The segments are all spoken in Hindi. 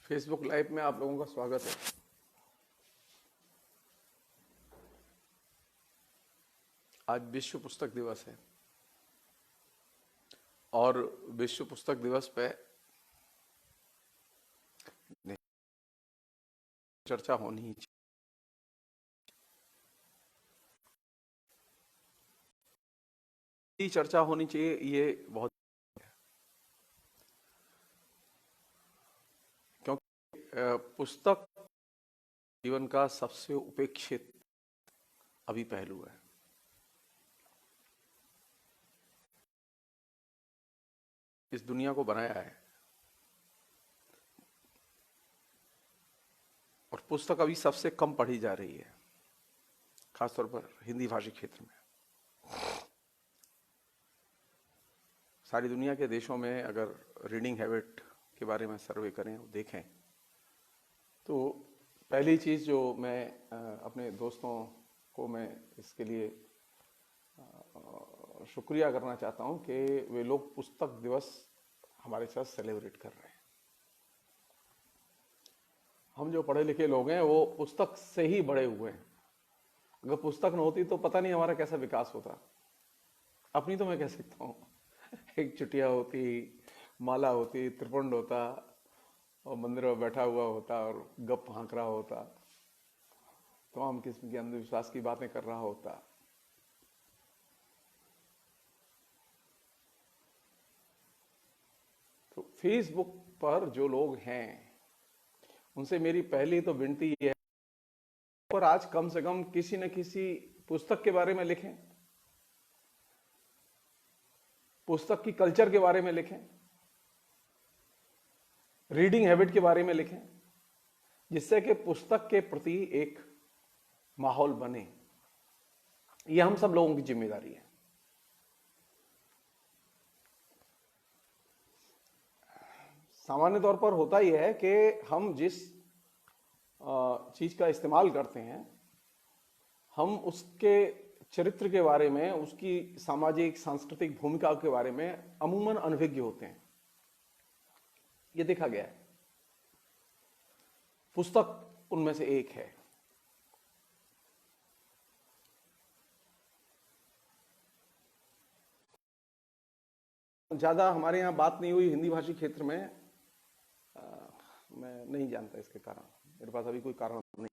फेसबुक लाइव में आप लोगों का स्वागत है। आज विश्व पुस्तक दिवस है और विश्व पुस्तक दिवस पे चर्चा होनी ही चाहिए। चर्चा होनी चाहिए, ये बहुत, क्योंकि पुस्तक जीवन का सबसे उपेक्षित अभी पहलू है। इस दुनिया को बनाया है और पुस्तक अभी सबसे कम पढ़ी जा रही है, खासतौर पर हिंदी भाषी क्षेत्र में। सारी दुनिया के देशों में अगर रीडिंग हैबिट के बारे में सर्वे करें और देखें तो पहली चीज़ जो मैं अपने दोस्तों को मैं इसके लिए शुक्रिया करना चाहता हूं कि वे लोग पुस्तक दिवस हमारे साथ सेलिब्रेट कर रहे हैं। हम जो पढ़े लिखे लोग हैं वो पुस्तक से ही बड़े हुए हैं। अगर पुस्तक न होती तो पता नहीं हमारा कैसा विकास होता। अपनी तो मैं कह सकता हूँ, एक चुटिया होती, माला होती, त्रिपुंड होता और मंदिर में बैठा हुआ होता और गप हाँक रहा होता, तमाम किस्म की अंधविश्वास की बातें कर रहा होता। तो फेसबुक पर जो लोग हैं उनसे मेरी पहली तो विनती यह है और आज कम से कम किसी न किसी पुस्तक के बारे में लिखें, पुस्तक की कल्चर के बारे में लिखें, रीडिंग हैबिट के बारे में लिखें, जिससे कि पुस्तक के प्रति एक माहौल बने। यह हम सब लोगों की जिम्मेदारी है। सामान्य तौर पर होता यह है कि हम जिस चीज का इस्तेमाल करते हैं, हम उसके चरित्र के बारे में, उसकी सामाजिक सांस्कृतिक भूमिका के बारे में अमूमन अनभिज्ञ होते हैं। यह देखा गया है। पुस्तक उनमें से एक है। ज्यादा हमारे यहां बात नहीं हुई हिंदी भाषी क्षेत्र में। मैं नहीं जानता इसके कारण, मेरे पास अभी कोई कारण नहीं,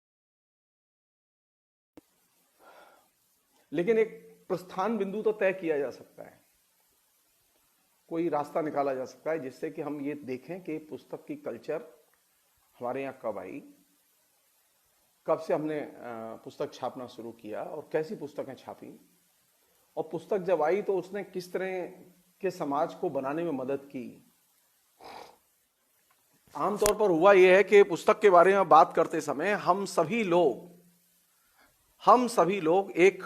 लेकिन एक प्रस्थान बिंदु तो तय किया जा सकता है, कोई रास्ता निकाला जा सकता है जिससे कि हम ये देखें कि पुस्तक की कल्चर हमारे यहाँ कब आई, कब से हमने पुस्तक छापना शुरू किया और कैसी पुस्तकें छापी, और पुस्तक जब आई तो उसने किस तरह के समाज को बनाने में मदद की। आमतौर पर हुआ यह है कि पुस्तक के बारे में बात करते समय हम सभी लोग एक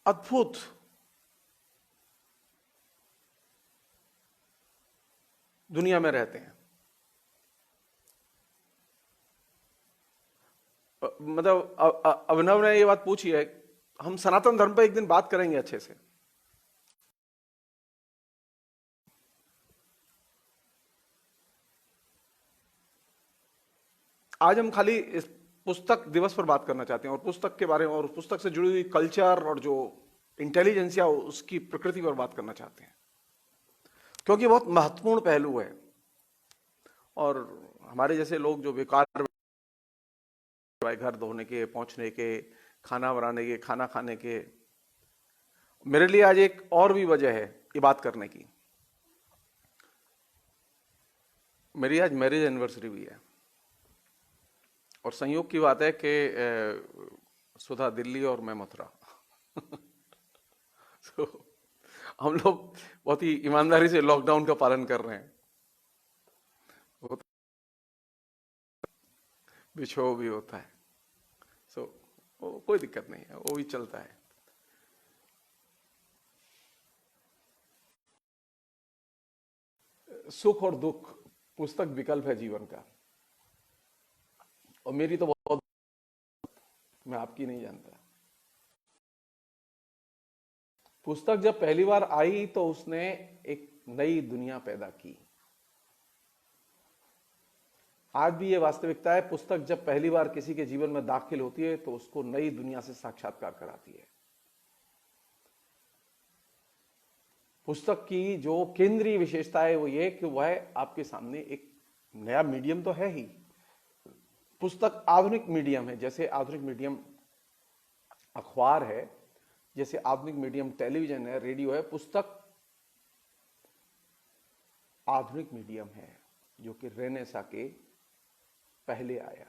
अद्भुत दुनिया में रहते हैं। मतलब अभिनव ने ये बात पूछी है, हम सनातन धर्म पर एक दिन बात करेंगे अच्छे से। आज हम खाली इस पुस्तक दिवस पर बात करना चाहते हैं और पुस्तक के बारे में और पुस्तक से जुड़ी हुई कल्चर और जो इंटेलिजेंसिया उसकी प्रकृति पर बात करना चाहते हैं, क्योंकि बहुत महत्वपूर्ण पहलू है। और हमारे जैसे लोग जो बेकार घर धोने के, पहुंचने के, खाना बनाने के, खाना खाने के, मेरे लिए आज एक और भी वजह है ये बात करने की। मेरी आज मैरिज एनिवर्सरी भी है और संयोग की बात है कि सुधा दिल्ली और मैं मथुरा। तो हम लोग बहुत ही ईमानदारी से लॉकडाउन का पालन कर रहे हैं। बिछो भी होता है, सो कोई दिक्कत नहीं है, वो भी चलता है। सुख और दुख, पुस्तक विकल्प है जीवन का। और मेरी तो बहुत, मैं आपकी नहीं जानता। पुस्तक जब पहली बार आई तो उसने एक नई दुनिया पैदा की। आज भी ये वास्तविकता है, पुस्तक जब पहली बार किसी के जीवन में दाखिल होती है तो उसको नई दुनिया से साक्षात्कार कराती है। पुस्तक की जो केंद्रीय विशेषता है वो ये कि वह आपके सामने एक नया मीडियम तो है ही, पुस्तक आधुनिक मीडियम है। जैसे आधुनिक मीडियम अखबार है, जैसे आधुनिक मीडियम टेलीविजन है, रेडियो है, पुस्तक आधुनिक मीडियम है जो कि रेनेसां के पहले आया।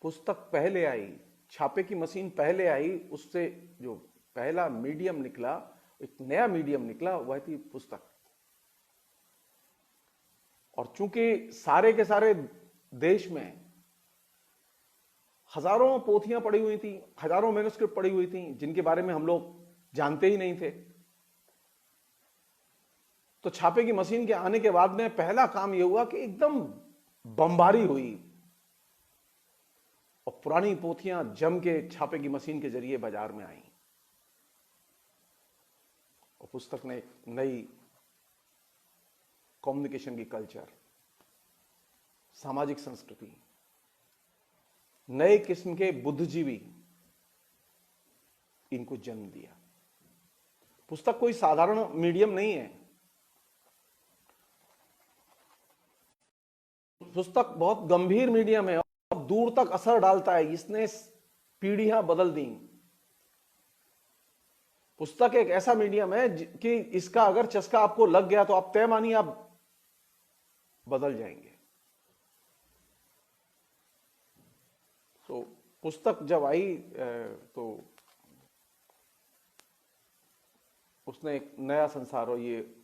पुस्तक पहले आई, छापे की मशीन पहले आई, उससे जो पहला मीडियम निकला, एक नया मीडियम निकला, वह थी पुस्तक। और चूंकि सारे के सारे देश में हजारों पोथियां पड़ी हुई थी, हजारों मैन्युस्क्रिप्ट पड़ी हुई थी जिनके बारे में हम लोग जानते ही नहीं थे, तो छापे की मशीन के आने के बाद में पहला काम यह हुआ कि एकदम बमबारी हुई और पुरानी पोथियां जम के छापे की मशीन के जरिए बाजार में आई और पुस्तक ने एक नई कम्युनिकेशन की कल्चर, सामाजिक संस्कृति, नए किस्म के बुद्धिजीवी, इनको जन्म दिया। पुस्तक कोई साधारण मीडियम नहीं है। पुस्तक बहुत गंभीर मीडियम है और दूर तक असर डालता है। इसने पीढ़ियां बदल दी। पुस्तक एक ऐसा मीडियम है कि इसका अगर चस्का आपको लग गया तो आप तय मानिए आप बदल जाएंगे। तो पुस्तक जब आई तो उसने एक नया संसार, और ये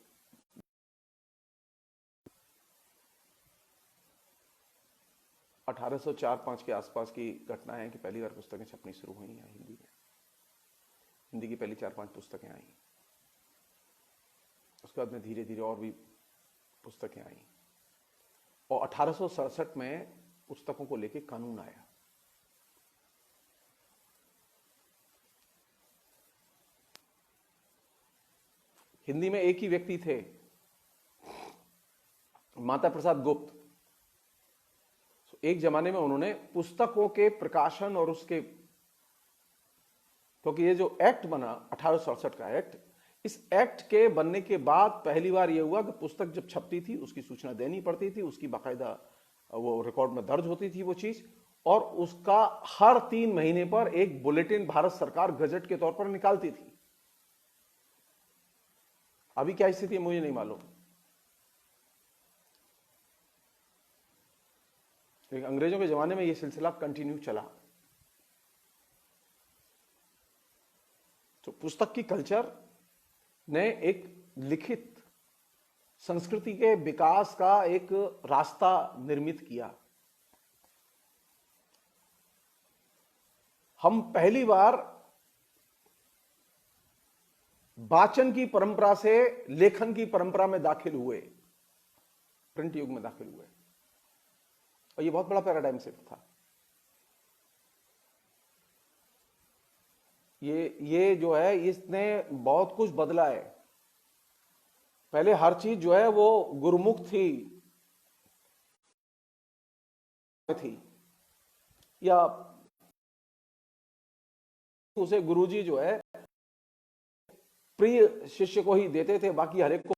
अठारह सौ 4-5 के आसपास की घटना है कि पहली बार पुस्तकें छपनी शुरू हुई हैं हिंदी में। हिंदी की पहली 4-5 पुस्तकें आई, उसके बाद में धीरे धीरे और भी पुस्तकें आई और 1867 में पुस्तकों को लेकर कानून आया। हिंदी में एक ही व्यक्ति थे, माता प्रसाद गुप्त। एक जमाने में उन्होंने पुस्तकों के प्रकाशन और उसके, क्योंकि ये जो एक्ट बना 1867 का एक्ट, इस एक्ट के बनने के बाद पहली बार यह हुआ कि पुस्तक जब छपती थी उसकी सूचना देनी पड़ती थी, उसकी बाकायदा वो रिकॉर्ड में दर्ज होती थी वो चीज, और उसका हर 3 महीने पर एक बुलेटिन भारत सरकार गजट के तौर पर निकालती थी। अभी क्या स्थिति है मुझे नहीं मालूम, लेकिन अंग्रेजों के जमाने में यह सिलसिला कंटिन्यू चला। तो पुस्तक की कल्चर ने एक लिखित संस्कृति के विकास का एक रास्ता निर्मित किया। हम पहली बार वाचन की परंपरा से लेखन की परंपरा में दाखिल हुए, प्रिंट युग में दाखिल हुए, और यह बहुत बड़ा पैराडाइम शिफ्ट था। ये जो है इसने बहुत कुछ बदला है। पहले हर चीज जो है वो गुरुमुख थी या उसे गुरुजी जो है प्रिय शिष्य को ही देते थे, बाकी हर एक को।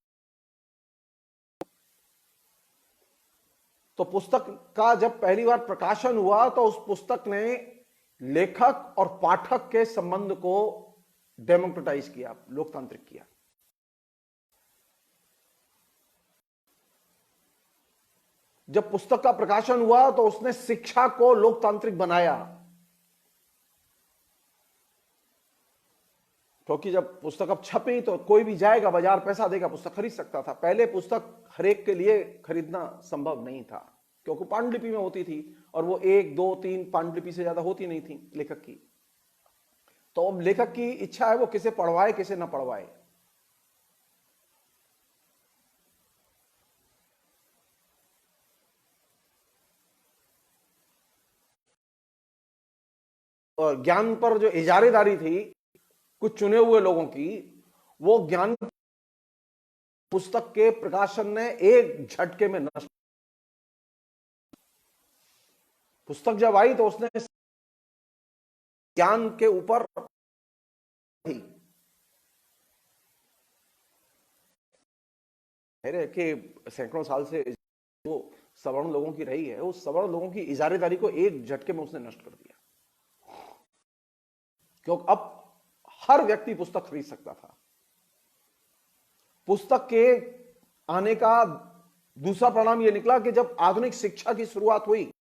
तो पुस्तक का जब पहली बार प्रकाशन हुआ तो उस पुस्तक ने लेखक और पाठक के संबंध को डेमोक्रेटाइज किया, लोकतांत्रिक किया। जब पुस्तक का प्रकाशन हुआ तो उसने शिक्षा को लोकतांत्रिक बनाया, क्योंकि जब पुस्तक अब छपी तो कोई भी जाएगा बाजार, पैसा देगा, पुस्तक खरीद सकता था। पहले पुस्तक हर एक के लिए खरीदना संभव नहीं था, क्योंकि पांडुलिपि में होती थी और वो 1, 2, 3 पांडुलिपि से ज्यादा होती नहीं थी लेखक की। तो अब लेखक की इच्छा है वो किसे पढ़वाए किसे ना पढ़वाए। और ज्ञान पर जो इजारेदारी थी कुछ चुने हुए लोगों की, वो ज्ञान पुस्तक के प्रकाशन ने एक झटके में नष्ट पुस्तक जब आई तो उसने ज्ञान के ऊपर थी कि सैकड़ों साल से जो सवर्ण लोगों की रही है, उस सवर्ण लोगों की इजारेदारी को एक झटके में उसने नष्ट कर दिया, क्योंकि अब हर व्यक्ति पुस्तक खरीद सकता था। पुस्तक के आने का दूसरा परिणाम यह निकला कि जब आधुनिक शिक्षा की शुरुआत हुई,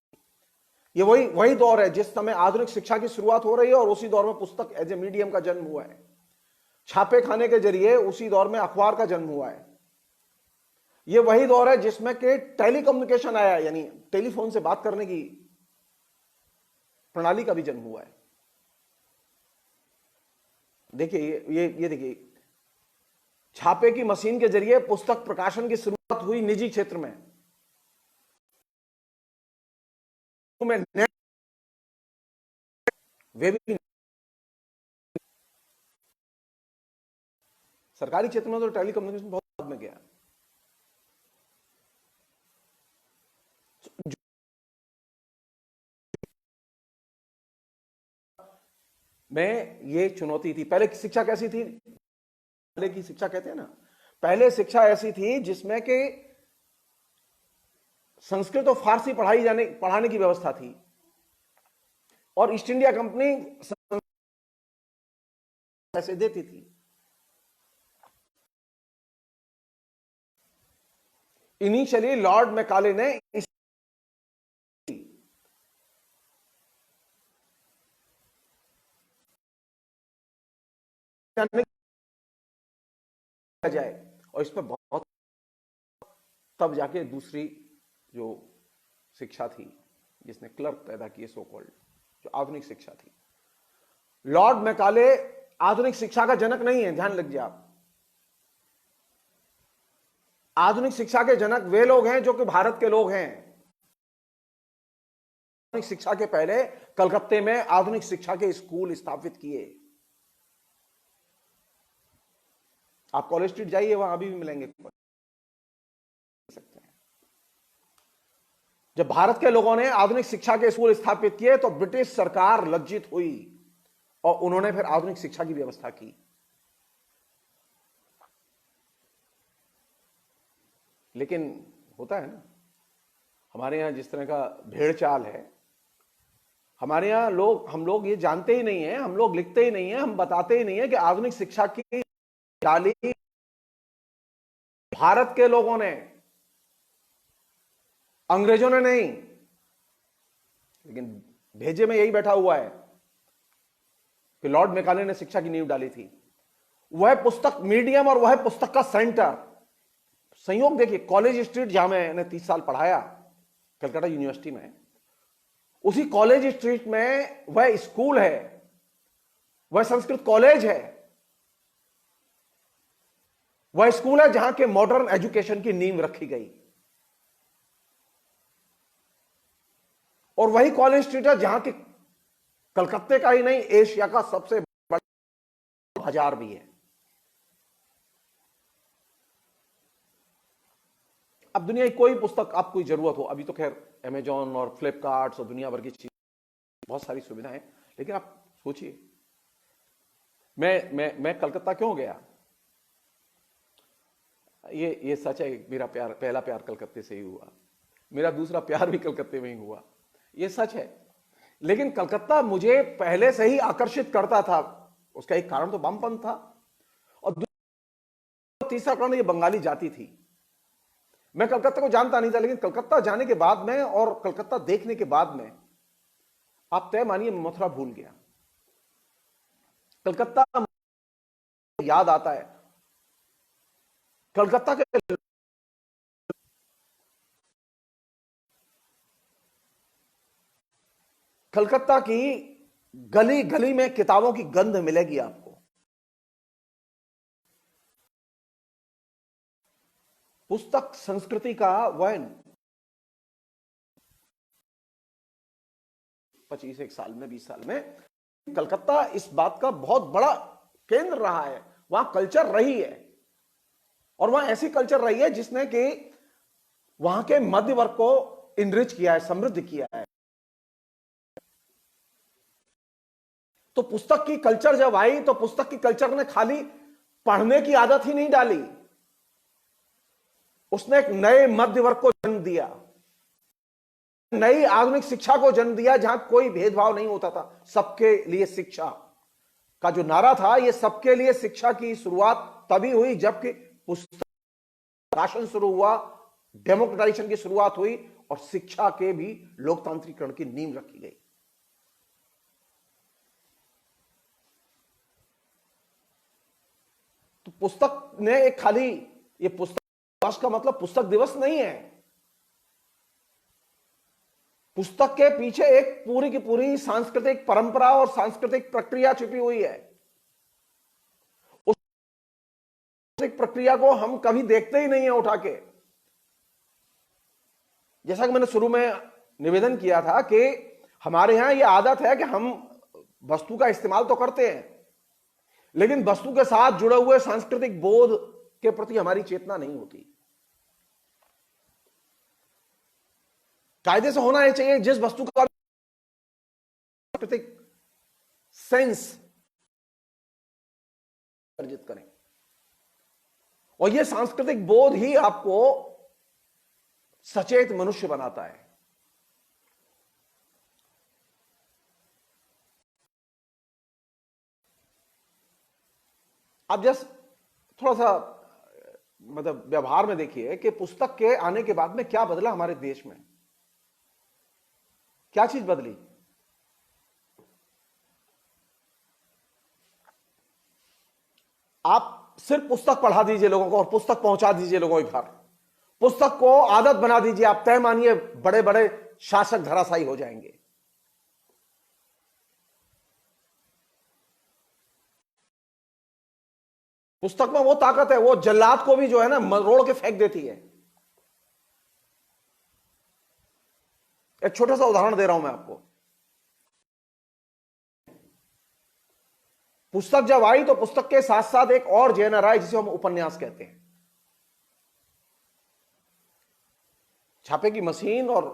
ये वही दौर है जिस समय आधुनिक शिक्षा की शुरुआत हो रही है और उसी दौर में पुस्तक एज ए मीडियम का जन्म हुआ है। छापे खाने के जरिए उसी दौर में अखबार का जन्म हुआ है। यह वही दौर है जिसमें कि टेलीकम्युनिकेशन आया, यानी टेलीफोन से बात करने की प्रणाली का भी जन्म हुआ है। देखिए ये देखिए, छापे की मशीन के जरिए पुस्तक प्रकाशन की शुरुआत हुई निजी क्षेत्र में। वे भी सरकारी क्षेत्र में तो टेलीकम्युनिकेशन बहुत बाद में गया। में ये चुनौती थी। पहले की शिक्षा कैसी थी? पहले की शिक्षा कहते हैं ना, पहले शिक्षा ऐसी थी जिसमें कि संस्कृत और फारसी पढ़ाने की व्यवस्था थी, और ईस्ट इंडिया कंपनी पैसे देती थी। इनिशियली लॉर्ड मैकाले ने जाए, और इस पर बहुत तब जाके दूसरी जो शिक्षा थी जिसने क्लर्क पैदा किए, सो कॉल्ड, जो आधुनिक शिक्षा थी। लॉर्ड मैकाले आधुनिक शिक्षा का जनक नहीं है, ध्यान लग आप। आधुनिक शिक्षा के जनक वे लोग हैं जो कि भारत के लोग हैं। आधुनिक शिक्षा के पहले कलकत्ते में आधुनिक शिक्षा के स्कूल स्थापित किए। आप कॉलेज स्ट्रीट जाइए, वहां अभी भी मिलेंगे सकते हैं। जब भारत के लोगों ने आधुनिक शिक्षा के स्कूल स्थापित किए तो ब्रिटिश सरकार लज्जित हुई और उन्होंने फिर आधुनिक शिक्षा की व्यवस्था की। लेकिन होता है ना, हमारे यहां जिस तरह का भेड़ चाल है, हमारे यहां हम लोग ये जानते ही नहीं है, हम लोग लिखते ही नहीं है, हम बताते ही नहीं है कि आधुनिक शिक्षा की डाली भारत के लोगों ने, अंग्रेजों ने नहीं। लेकिन भेजे में यही बैठा हुआ है कि लॉर्ड मैकाले ने शिक्षा की नींव डाली थी। वह पुस्तक मीडियम और वह पुस्तक का सेंटर। संयोग देखिए, कॉलेज स्ट्रीट जहां मैंने 30 साल पढ़ाया कलकत्ता यूनिवर्सिटी में, उसी कॉलेज स्ट्रीट में वह स्कूल है, वह संस्कृत कॉलेज है, वह स्कूल है जहां के मॉडर्न एजुकेशन की नींव रखी गई। और वही कॉलेज स्ट्रीट है जहां के कलकत्ते का ही नहीं, एशिया का सबसे बड़ा बाजार भी है। अब दुनिया की कोई पुस्तक आपको जरूरत हो, अभी तो खैर अमेजॉन और फ्लिपकार्ट और दुनिया भर की चीज, बहुत सारी सुविधाएं, लेकिन आप सोचिए, मैं कलकत्ता क्यों गया? ये सच है, मेरा पहला प्यार कलकत्ते से ही हुआ, मेरा दूसरा प्यार भी कलकत्ते में ही हुआ, ये सच है। लेकिन कलकत्ता मुझे पहले से ही आकर्षित करता था। उसका एक कारण तो वामपंथ था, और तीसरा कारण ये बंगाली जाति थी। मैं कलकत्ता को जानता नहीं था, लेकिन कलकत्ता जाने के बाद में और कलकत्ता देखने के बाद में आप तय मानिए मथुरा भूल गया। कलकत्ता याद आता है, कलकत्ता की गली गली में किताबों की गंध मिलेगी आपको। पुस्तक संस्कृति का वह 25 साल में 20 साल में कलकत्ता इस बात का बहुत बड़ा केंद्र रहा है। वहां कल्चर रही है, और वहां ऐसी कल्चर रही है जिसने कि वहां के मध्य वर्ग को इनरिच किया है, समृद्ध किया है। तो पुस्तक की कल्चर जब आई तो पुस्तक की कल्चर ने खाली पढ़ने की आदत ही नहीं डाली, उसने एक नए मध्य वर्ग को जन्म दिया, नई आधुनिक शिक्षा को जन्म दिया जहां कोई भेदभाव नहीं होता था। सबके लिए शिक्षा का जो नारा था, यह सबके लिए शिक्षा की शुरुआत तभी हुई जबकि पुस्तक शासन शुरू हुआ, डेमोक्रेटाइजेशन की शुरुआत हुई और शिक्षा के भी लोकतांत्रिकरण की नींव रखी गई। तो पुस्तक ने एक खाली, ये पुस्तक दिवस का मतलब पुस्तक दिवस नहीं है, पुस्तक के पीछे एक पूरी की पूरी सांस्कृतिक परंपरा और सांस्कृतिक प्रक्रिया छिपी हुई है। उस प्रक्रिया को हम कभी देखते ही नहीं है उठा के। जैसा कि मैंने शुरू में निवेदन किया था कि हमारे यहां यह आदत है कि हम वस्तु का इस्तेमाल तो करते हैं, लेकिन वस्तु के साथ जुड़े हुए सांस्कृतिक बोध के प्रति हमारी चेतना नहीं होती। कायदे से होना ही चाहिए जिस वस्तु का सांस्कृतिक सेंस अर्जित करें, और यह सांस्कृतिक बोध ही आपको सचेत मनुष्य बनाता है। आप जस्ट थोड़ा सा मतलब व्यवहार में देखिए कि पुस्तक के आने के बाद में क्या बदला हमारे देश में, क्या चीज बदली। आप सिर्फ पुस्तक पढ़ा दीजिए लोगों को और पुस्तक पहुंचा दीजिए लोगों के घर, पुस्तक को आदत बना दीजिए, आप तय मानिए बड़े बड़े शासक धराशायी हो जाएंगे। पुस्तक में वो ताकत है, वो जल्लाद को भी जो है ना मरोड़ के फेंक देती है। एक छोटा सा उदाहरण दे रहा हूं मैं आपको। पुस्तक जब आई तो पुस्तक के साथ साथ एक और जेनर आया जिसे हम उपन्यास कहते हैं। छापे की मशीन और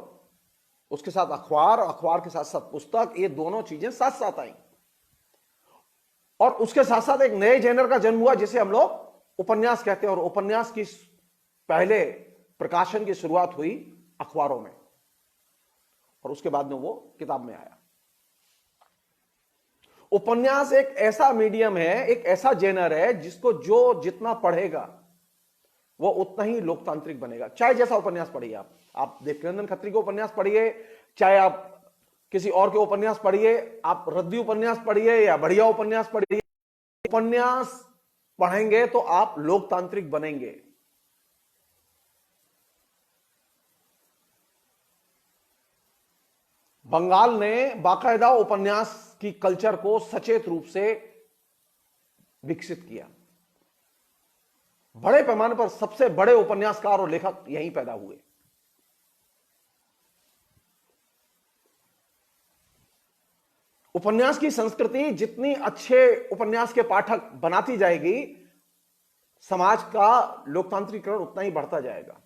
उसके साथ अखबार, अखबार के साथ साथ पुस्तक, ये दोनों चीजें साथ साथ आई और उसके साथ साथ एक नए जेनर का जन्म हुआ जिसे हम लोग उपन्यास कहते हैं। और उपन्यास की पहले प्रकाशन की शुरुआत हुई अखबारों में और उसके बाद में वो किताब में आया। उपन्यास एक ऐसा मीडियम है, एक ऐसा जेनर है जिसको जो जितना पढ़ेगा वो उतना ही लोकतांत्रिक बनेगा। चाहे जैसा उपन्यास पढ़िए, आप देवकीनंदन खत्री के उपन्यास पढ़िए, चाहे आप किसी और के उपन्यास पढ़िए, आप रद्दी उपन्यास पढ़िए या बढ़िया उपन्यास पढ़िए, उपन्यास पढ़ेंगे तो आप लोकतांत्रिक बनेंगे। बंगाल ने बाकायदा उपन्यास की कल्चर को सचेत रूप से विकसित किया। बड़े पैमाने पर सबसे बड़े उपन्यासकार और लेखक यहीं पैदा हुए। उपन्यास की संस्कृति जितनी अच्छे उपन्यास के पाठक बनाती जाएगी, समाज का लोकतांत्रिकरण उतना ही बढ़ता जाएगा।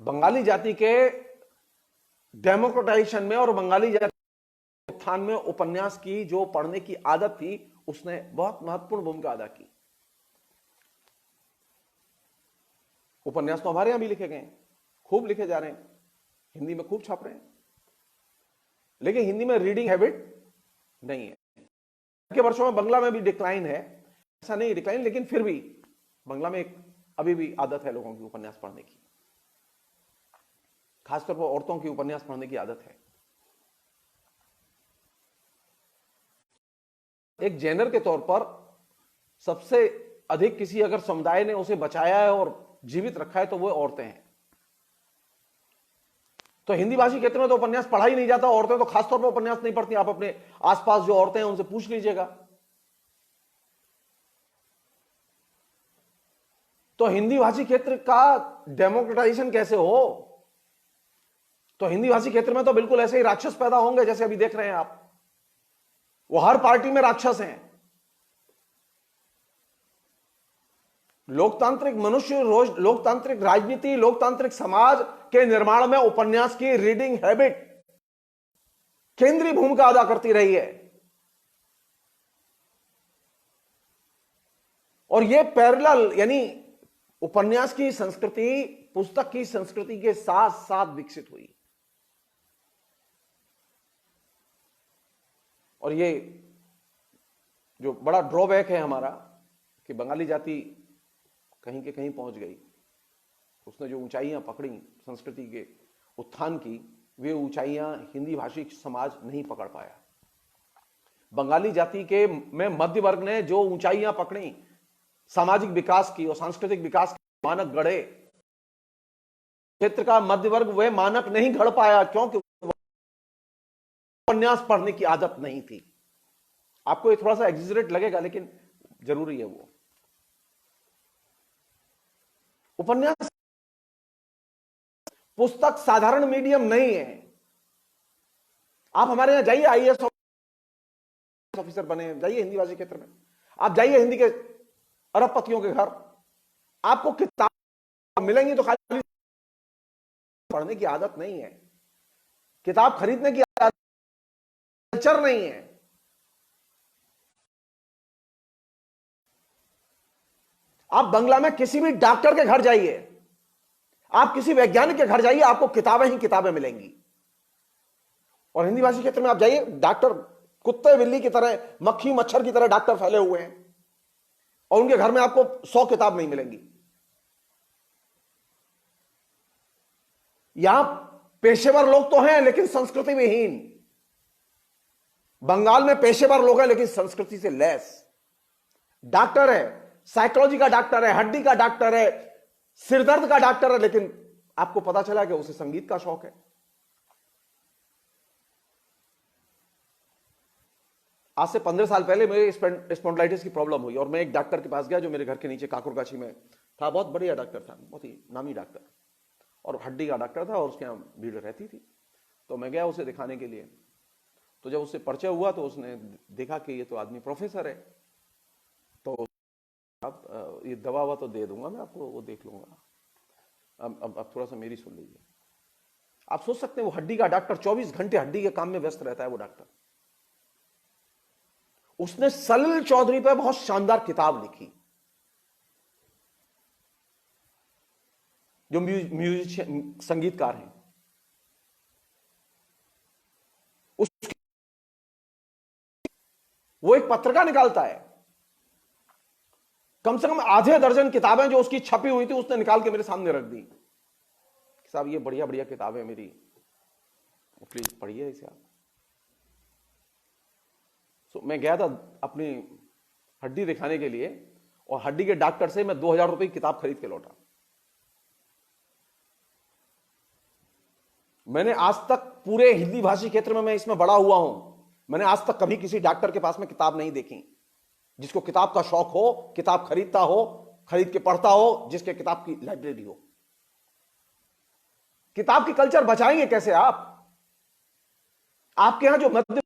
बंगाली जाति के डेमोक्रेटाइजेशन में और बंगाली जाति के उत्थान में उपन्यास की जो पढ़ने की आदत थी उसने बहुत महत्वपूर्ण भूमिका अदा की। उपन्यास तो हमारे यहां भी लिखे गए हैं, खूब लिखे जा रहे हैं, हिंदी में खूब छाप रहे हैं, लेकिन हिंदी में रीडिंग हैबिट नहीं है। के वर्षों में बंगला में भी डिक्लाइन है, ऐसा नहीं डिक्लाइन, लेकिन फिर भी बंगला में एक अभी भी आदत है लोगों की उपन्यास पढ़ने की, खासतौर पर औरतों की उपन्यास पढ़ने की आदत है। एक जेनर के तौर पर सबसे अधिक किसी अगर समुदाय ने उसे बचाया है और जीवित रखा है तो वो औरतें हैं। तो हिंदी भाषी क्षेत्र में तो उपन्यास पढ़ा ही नहीं जाता, औरतें तो खासतौर पर उपन्यास नहीं पढ़ती। आप अपने आसपास जो औरतें हैं उनसे पूछ लीजिएगा। तो हिंदी भाषी क्षेत्र का डेमोक्रेटाइजेशन कैसे हो? तो हिंदी भाषी क्षेत्र में तो बिल्कुल ऐसे ही राक्षस पैदा होंगे जैसे अभी देख रहे हैं आप। वो हर पार्टी में राक्षस हैं। लोकतांत्रिक मनुष्य, लोकतांत्रिक राजनीति, लोकतांत्रिक समाज के निर्माण में उपन्यास की रीडिंग हैबिट केंद्रीय भूमिका अदा करती रही है। और यह पैरेलल यानी उपन्यास की संस्कृति पुस्तक की संस्कृति के साथ साथ विकसित हुई। और ये जो बड़ा ड्रॉबैक है हमारा कि बंगाली जाति कहीं के कहीं पहुंच गई, उसने जो ऊंचाइयां पकड़ी संस्कृति के उत्थान की, वे ऊंचाइयां हिंदी भाषी समाज नहीं पकड़ पाया। बंगाली जाति के में मध्य वर्ग ने जो ऊंचाइयां पकड़ी सामाजिक विकास की और सांस्कृतिक विकास के मानक गढ़े, क्षेत्र का मध्य वर्ग वह मानक नहीं गढ़ पाया क्योंकि उपन्यास पढ़ने की आदत नहीं थी। आपको ये थोड़ा सा एग्जिजरेट लगेगा लेकिन जरूरी है। वो उपन्यास पुस्तक साधारण मीडियम नहीं है। आप हमारे यहां जाइए, आईएएस ऑफिसर बने, जाइए हिंदी भाषी क्षेत्र में, आप जाइए हिंदी के अरबपतियों के घर, आपको किताब मिलेंगी तो खाली पढ़ने की आदत नहीं है, किताब खरीदने की आदत, कल्चर नहीं है। आप बंगला में किसी भी डॉक्टर के घर जाइए, आप किसी वैज्ञानिक के घर जाइए, आपको किताबें ही किताबें मिलेंगी। और हिंदी भाषी क्षेत्र में आप जाइए, डॉक्टर कुत्ते बिल्ली की तरह, मक्खी मच्छर की तरह डॉक्टर फैले हुए हैं और उनके घर में आपको 100 किताब नहीं मिलेंगी। यहां पेशेवर लोग तो हैं लेकिन संस्कृति विहीन। बंगाल में पेशेवर लोग हैं लेकिन संस्कृति से लेस। डॉक्टर है, साइकोलॉजी का डॉक्टर है, हड्डी का डॉक्टर है, सिरदर्द का डॉक्टर है, लेकिन आपको पता चला कि उसे संगीत का शौक है। आज से 15 साल पहले मेरे स्पॉन्डिलाइटिस की प्रॉब्लम हुई और मैं एक डॉक्टर के पास गया जो मेरे घर के नीचे काकुरगाछी में था। बहुत बढ़िया डॉक्टर था, बहुत ही नामी डॉक्टर, और हड्डी का डॉक्टर था और उसके यहाँ भीड़ रहती थी। तो मैं गया उसे दिखाने के लिए। तो जब उससे परिचय हुआ तो उसने देखा कि ये तो आदमी प्रोफेसर है, तो आप ये दवा हुआ तो दे दूंगा मैं आपको, वो देख लूंगा, अब थोड़ा सा मेरी सुन लीजिए। आप सोच सकते हैं वो हड्डी का डॉक्टर 24 घंटे हड्डी के काम में व्यस्त रहता है वो डॉक्टर। उसने सलिल चौधरी पर बहुत शानदार किताब लिखी, जो म्यूजिशियन संगीतकार हैं। वो एक पत्रिका निकालता है, कम से कम आधे दर्जन किताबें जो उसकी छपी हुई थी उसने निकाल के मेरे सामने रख दी। साहब ये बढ़िया बढ़िया किताबें मेरी, प्लीज पढ़िए इसे आप। मैं गया था अपनी हड्डी दिखाने के लिए और हड्डी के डॉक्टर से मैं 2000 रुपए की किताब खरीद के लौटा। मैंने आज तक पूरे हिंदी भाषी क्षेत्र में मैं इसमें बड़ा हुआ हूं, मैंने आज तक कभी किसी डॉक्टर के पास में किताब नहीं देखी। जिसको किताब का शौक हो, किताब खरीदता हो, खरीद के पढ़ता हो, जिसके किताब की लाइब्रेरी हो। किताब की कल्चर बचाएंगे कैसे आप? आपके यहां जो मध्य,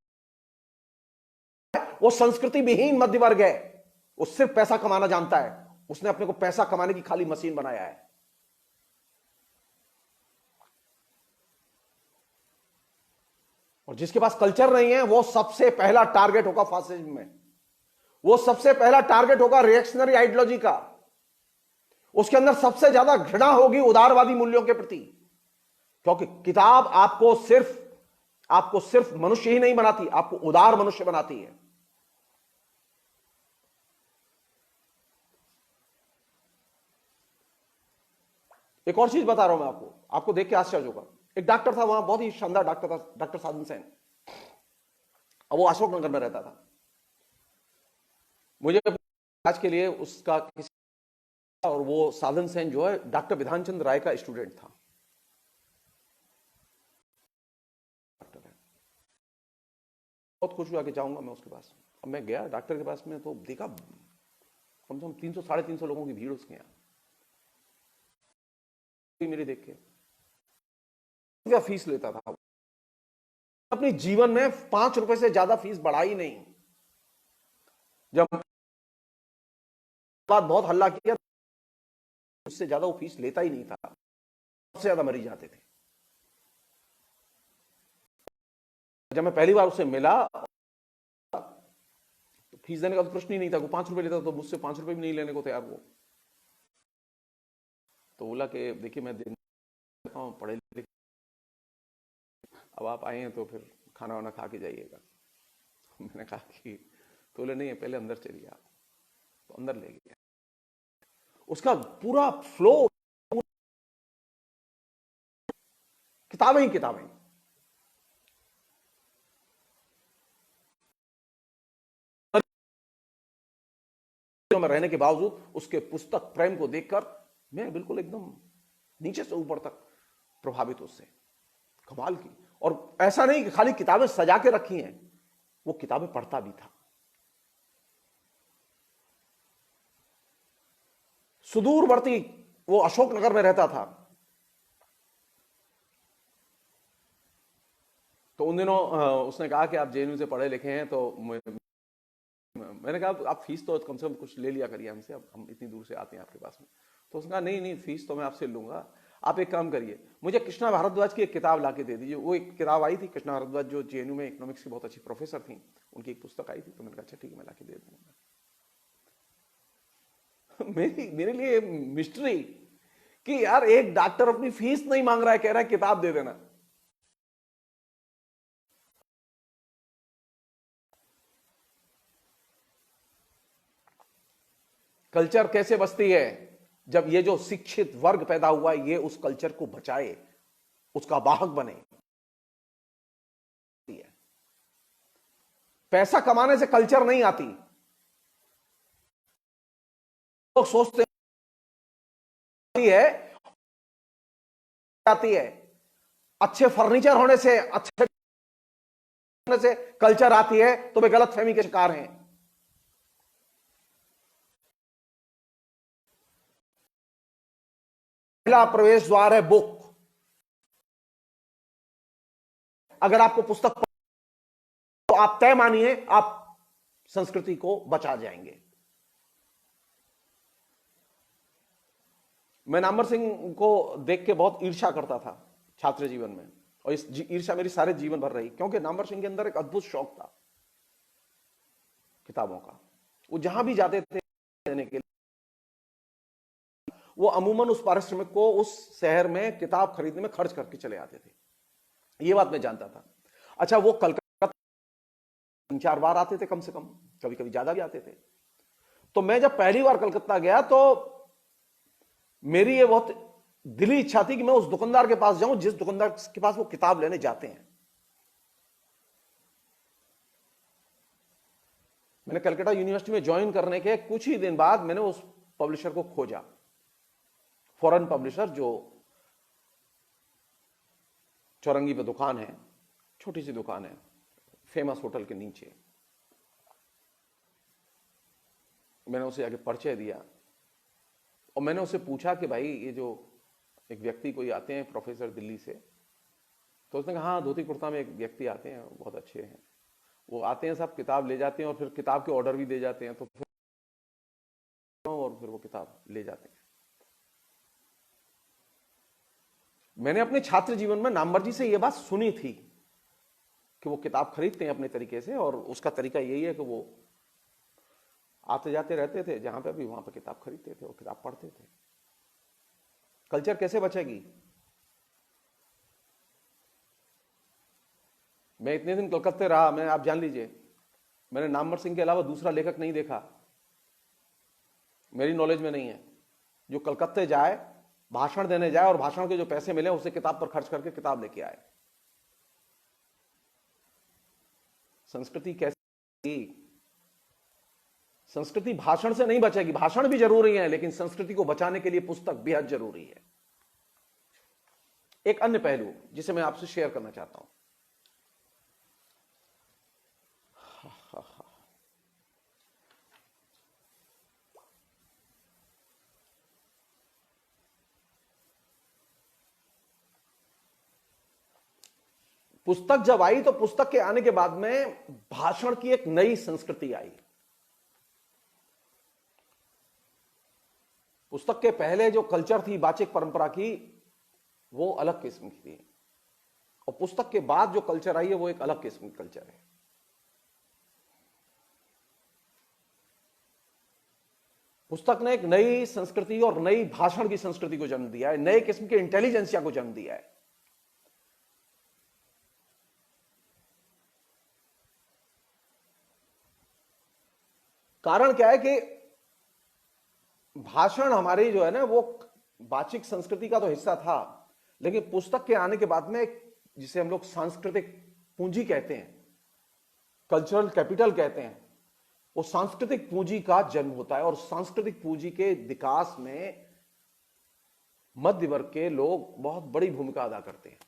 वो संस्कृति विहीन मध्य वर्ग है, वो सिर्फ पैसा कमाना जानता है। उसने अपने को पैसा कमाने की खाली मशीन बनाया है। और जिसके पास कल्चर नहीं है वो सबसे पहला टारगेट होगा फासिज्म में, वो सबसे पहला टारगेट होगा रिएक्शनरी आइडियोलॉजी का। उसके अंदर सबसे ज्यादा घृणा होगी उदारवादी मूल्यों के प्रति, क्योंकि किताब आपको सिर्फ मनुष्य ही नहीं बनाती, आपको उदार मनुष्य बनाती है। एक और चीज बता रहा हूं मैं आपको देख के आश्चर्य होगा। एक डॉक्टर था वहां, बहुत ही शानदार डॉक्टर था, डॉक्टर साधन सेन। अब वो अशोकनगर में रहता था। मुझे इलाज के लिए उसका और वो साधन सेन जो है डॉक्टर विधान चंद्र राय का स्टूडेंट था। बहुत खुश हुआ कि जाऊंगा मैं उसके पास। अब मैं गया डॉक्टर के पास में तो देखा कम से कम 300-350 लोगों की भीड़ उसके यहां। मेरे देख के क्या फीस लेता था, अपनी जीवन में 5 रुपए से ज्यादा फीस बढ़ाई नहीं। जब बात बहुत हल्ला किया, उससे ज्यादा वो फीस लेता ही नहीं था, सबसे ज्यादा मरीज आते थे। जब मैं पहली बार उससे मिला तो फीस देने का तो प्रश्न ही नहीं था। वो 5 रुपए लेता तो मुझसे 5 रुपए भी नहीं लेने को तैयार वो। तो बोला कि देखिए मैं देता हूँ, पढ़े लिखे, अब आप आए हैं तो फिर खाना वाना खा के जाइएगा। मैंने कहा कि तो बोले नहीं पहले अंदर चलिए आप। तो अंदर ले गया। उसका पूरा फ्लो, किताबें ही किताबें। में रहने के बावजूद उसके पुस्तक प्रेम को देखकर मैं बिल्कुल एकदम नीचे से ऊपर तक प्रभावित उससे। कमाल की। और ऐसा नहीं कि खाली किताबें सजा के रखी हैं, वो किताबें पढ़ता भी था। सुदूरवर्ती वो अशोकनगर में रहता था। तो उन दिनों उसने कहा कि आप जेएनयू से पढ़े लिखे हैं, तो मैंने कहा आप फीस तो कम से कम कुछ ले लिया करिए हमसे, अब हम इतनी दूर से आते हैं आपके पास में। तो उसने कहा नहीं नहीं फीस तो मैं आपसे लूंगा, आप एक काम करिए मुझे कृष्णा भारद्वाज की एक किताब ला के दे दीजिए। वो एक किताब आई थी, कृष्णा भारद्वाज जो जेएनयू में इकोनॉमिक्स की बहुत अच्छी प्रोफेसर थी, उनकी एक पुस्तक आई थी। तो मैंने कहा अच्छा ठीक है मैं ला के दे दूंगा। मेरे लिए मिस्ट्री कि यार एक डॉक्टर अपनी फीस नहीं मांग रहा है, कह रहा है किताब दे देना। कल्चर कैसे बचती है? जब ये जो शिक्षित वर्ग पैदा हुआ ये उस कल्चर को बचाए, उसका वाहक बने। पैसा कमाने से कल्चर नहीं आती। लोग सोचते है आती है, अच्छे फर्नीचर होने से, अच्छे होने से कल्चर आती है, तो वे गलत फहमी के शिकार हैं। पहला प्रवेश द्वार है बुक। अगर आपको पुस्तक तो आप तय मानिए आप संस्कृति को बचा जाएंगे। मैं नामवर सिंह को देख के बहुत ईर्ष्या करता था छात्र जीवन में, और इस ईर्ष्या मेरी सारे जीवन भर रही, क्योंकि नामवर सिंह के अंदर एक अद्भुत शौक था किताबों का। वो जहां भी जाते थे देने के लिए, वो अमूमन उस पारिश्रमिक को उस शहर में किताब खरीदने में खर्च करके चले आते थे। ये बात मैं जानता था। अच्छा वो कलकत्ता 3-4 बार आते थे कम से कम, कभी कभी ज्यादा भी आते थे। तो मैं जब पहली बार कलकत्ता गया तो मेरी ये बहुत दिली इच्छा थी कि मैं उस दुकानदार के पास जाऊं जिस दुकानदार के पास वो किताब लेने जाते हैं। मैंने कलकत्ता यूनिवर्सिटी में ज्वाइन करने के कुछ ही दिन बाद मैंने उस पब्लिशर को खोजा, फॉरेन पब्लिशर जो चौरंगी पे दुकान है, छोटी सी दुकान है फेमस होटल के नीचे। मैंने उसे आगे परिचय दिया और मैंने उससे पूछा कि भाई ये जो एक व्यक्ति कोई आते हैं प्रोफेसर दिल्ली से, तो उसने कहा हाँ धोती कुर्ता में एक व्यक्ति आते हैं बहुत अच्छे हैं, वो आते हैं सब किताब ले जाते हैं और फिर किताब के ऑर्डर भी दे जाते हैं, तो फिर और फिर वो किताब ले जाते हैं। मैंने अपने छात्र जीवन में नामवर जी से यह बात सुनी थी कि वो किताब खरीदते हैं अपने तरीके से, और उसका तरीका यही है कि वो आते जाते रहते थे जहां पे भी, वहां पे किताब खरीदते थे और किताब पढ़ते थे। कल्चर कैसे बचेगी? मैं इतने दिन कलकत्ते रहा, मैं आप जान लीजिए मैंने नामवर सिंह के अलावा दूसरा लेखक नहीं देखा, मेरी नॉलेज में नहीं है, जो कलकत्ते जाए भाषण देने जाए और भाषण के जो पैसे मिले उसे किताब पर खर्च करके किताब लेके आए। संस्कृति कैसी? संस्कृति भाषण से नहीं बचेगी, भाषण भी जरूरी है लेकिन संस्कृति को बचाने के लिए पुस्तक बेहद जरूरी है। एक अन्य पहलू जिसे मैं आपसे शेयर करना चाहता हूं, पुस्तक जब आई तो पुस्तक के आने के बाद में भाषण की एक नई संस्कृति आई। पुस्तक के पहले जो कल्चर थी वाचिक परंपरा की, वो अलग किस्म की थी। और पुस्तक के बाद जो कल्चर आई है वो एक अलग किस्म की कल्चर है। पुस्तक ने एक नई संस्कृति और नई भाषण की संस्कृति को जन्म दिया है, नए किस्म के इंटेलिजेंसिया को जन्म दिया है। कारण क्या है कि भाषण हमारी जो है ना वो वाचिक संस्कृति का तो हिस्सा था, लेकिन पुस्तक के आने के बाद में जिसे हम लोग सांस्कृतिक पूंजी कहते हैं, कल्चरल कैपिटल कहते हैं, वो सांस्कृतिक पूंजी का जन्म होता है। और सांस्कृतिक पूंजी के विकास में मध्य वर्ग के लोग बहुत बड़ी भूमिका अदा करते हैं।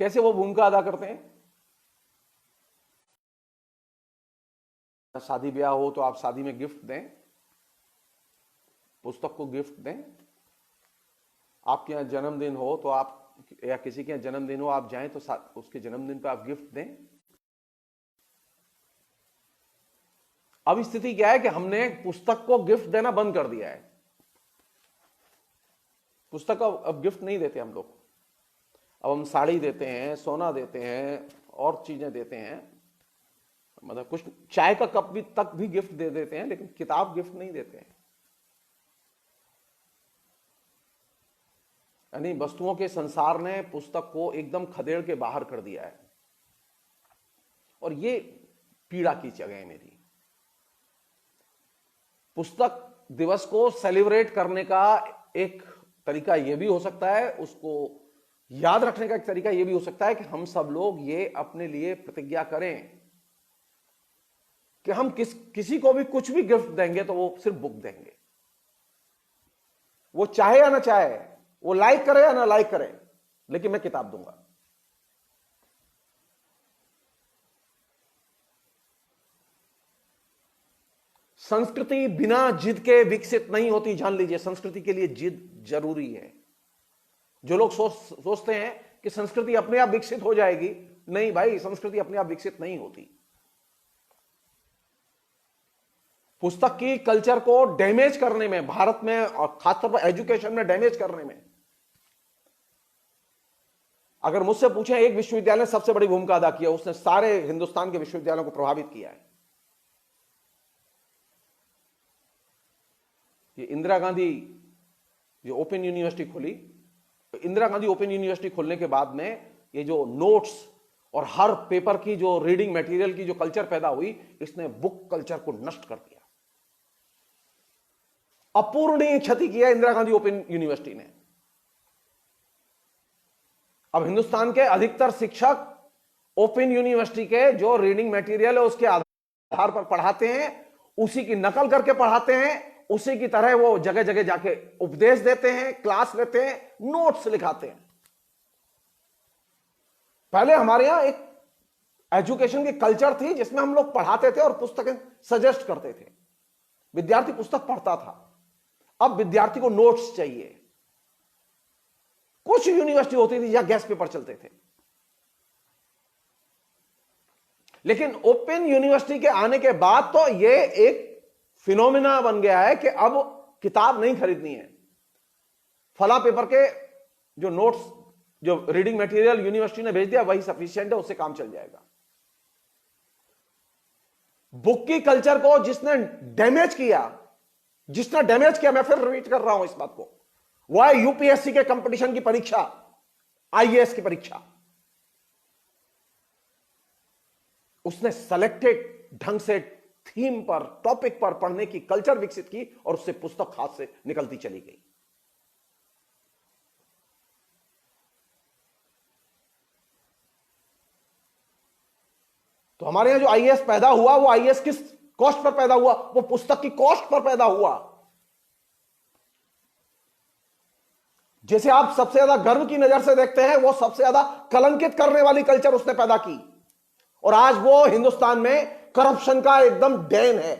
कैसे वो भूमिका अदा करते हैं? शादी ब्याह हो तो आप शादी में गिफ्ट दें, पुस्तक को गिफ्ट दें। आपके यहां जन्मदिन हो तो आप, या किसी के यहां जन्मदिन हो आप जाएं तो उसके जन्मदिन पर आप गिफ्ट दें। अब स्थिति क्या है कि हमने पुस्तक को गिफ्ट देना बंद कर दिया है। पुस्तक अब गिफ्ट नहीं देते हम लोग। अब हम साड़ी देते हैं, सोना देते हैं और चीजें देते हैं, मतलब कुछ चाय का कप भी तक भी गिफ्ट दे देते हैं, लेकिन किताब गिफ्ट नहीं देते हैं। यानी वस्तुओं के संसार ने पुस्तक को एकदम खदेड़ के बाहर कर दिया है, और ये पीड़ा की जगह है मेरी। पुस्तक दिवस को सेलिब्रेट करने का एक तरीका यह भी हो सकता है, उसको याद रखने का एक तरीका यह भी हो सकता है कि हम सब लोग ये अपने लिए प्रतिज्ञा करें कि हम किसी को भी कुछ भी गिफ्ट देंगे तो वो सिर्फ बुक देंगे। वो चाहे या ना चाहे, वो लाइक करे या ना लाइक करे, लेकिन मैं किताब दूंगा। संस्कृति बिना जिद के विकसित नहीं होती, जान लीजिए। संस्कृति के लिए जिद जरूरी है। जो लोग सोचते हैं कि संस्कृति अपने आप विकसित हो जाएगी, नहीं भाई, संस्कृति अपने आप विकसित नहीं होती। पुस्तक की कल्चर को डैमेज करने में, भारत में और खासतौर पर एजुकेशन में डैमेज करने में, अगर मुझसे पूछें एक विश्वविद्यालय ने सबसे बड़ी भूमिका अदा की है, उसने सारे हिंदुस्तान के विश्वविद्यालयों को प्रभावित किया है। ये इंदिरा गांधी जो ओपन यूनिवर्सिटी खुली, तो इंदिरा गांधी ओपन यूनिवर्सिटी खोलने के बाद में ये जो नोट्स और हर पेपर की जो रीडिंग मटेरियल की जो कल्चर पैदा हुई, इसने बुक कल्चर को नष्ट कर दिया। अपूरणीय क्षति किया इंदिरा गांधी ओपन यूनिवर्सिटी ने। अब हिंदुस्तान के अधिकतर शिक्षक ओपन यूनिवर्सिटी के जो रीडिंग मटेरियल है उसके आधार पर पढ़ाते हैं, उसी की नकल करके पढ़ाते हैं, उसी की तरह वो जगह जगह जाके उपदेश देते हैं, क्लास लेते हैं, नोट्स लिखाते हैं। पहले हमारे यहां एक एजुकेशन की कल्चर थी जिसमें हम लोग पढ़ाते थे और पुस्तकें सजेस्ट करते थे। विद्यार्थी पुस्तक पढ़ता था। अब विद्यार्थी को नोट्स चाहिए। कुछ यूनिवर्सिटी होती थी जहां गैस पेपर चलते थे, लेकिन ओपन यूनिवर्सिटी के आने के बाद तो यह एक फिनोमिना बन गया है कि अब किताब नहीं खरीदनी है। फला पेपर के जो नोट्स, जो रीडिंग मटेरियल यूनिवर्सिटी ने भेज दिया वही सफिशिएंट है, उससे काम चल जाएगा। बुक की कल्चर को जिसने डैमेज किया, मैं फिर रिपीट कर रहा हूं इस बात को, वह है यूपीएससी के कंपटीशन की परीक्षा, आईएएस की परीक्षा। उसने सेलेक्टेड ढंग से थीम पर, टॉपिक पर पढ़ने की कल्चर विकसित की और उससे पुस्तक हाथ से निकलती चली गई। तो हमारे यहां जो आईएएस पैदा हुआ, वो आईएएस किस कॉस्ट पर पैदा हुआ? वो पुस्तक की कॉस्ट पर पैदा हुआ। जैसे आप सबसे ज्यादा गर्व की नजर से देखते हैं, वो सबसे ज्यादा कलंकित करने वाली कल्चर उसने पैदा की, और आज वो हिंदुस्तान में करप्शन का एकदम डैन है।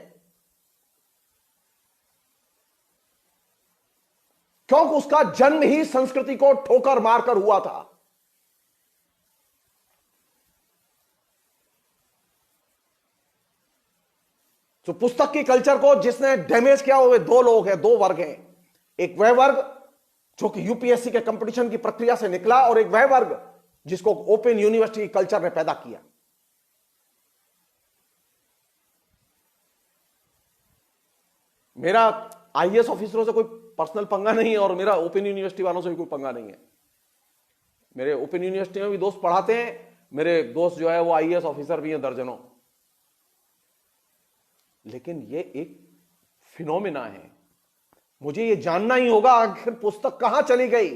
क्योंकि उसका जन्म ही संस्कृति को ठोकर मारकर हुआ था। तो पुस्तक की कल्चर को जिसने डैमेज किया वो दो लोग हैं, दो वर्ग हैं। एक वह वर्ग जो कि यूपीएससी के कंपटीशन की प्रक्रिया से निकला, और एक वह वर्ग जिसको ओपन यूनिवर्सिटी कल्चर ने पैदा किया। मेरा आईएएस ऑफिसरों से कोई पर्सनल पंगा नहीं है, और मेरा ओपन यूनिवर्सिटी वालों से भी कोई पंगा नहीं है। मेरे ओपन यूनिवर्सिटी में भी दोस्त पढ़ाते हैं, मेरे दोस्त जो है वो आईएएस ऑफिसर भी हैं दर्जनों। लेकिन ये एक फिनोमिना है, मुझे ये जानना ही होगा आखिर पुस्तक कहां चली गई।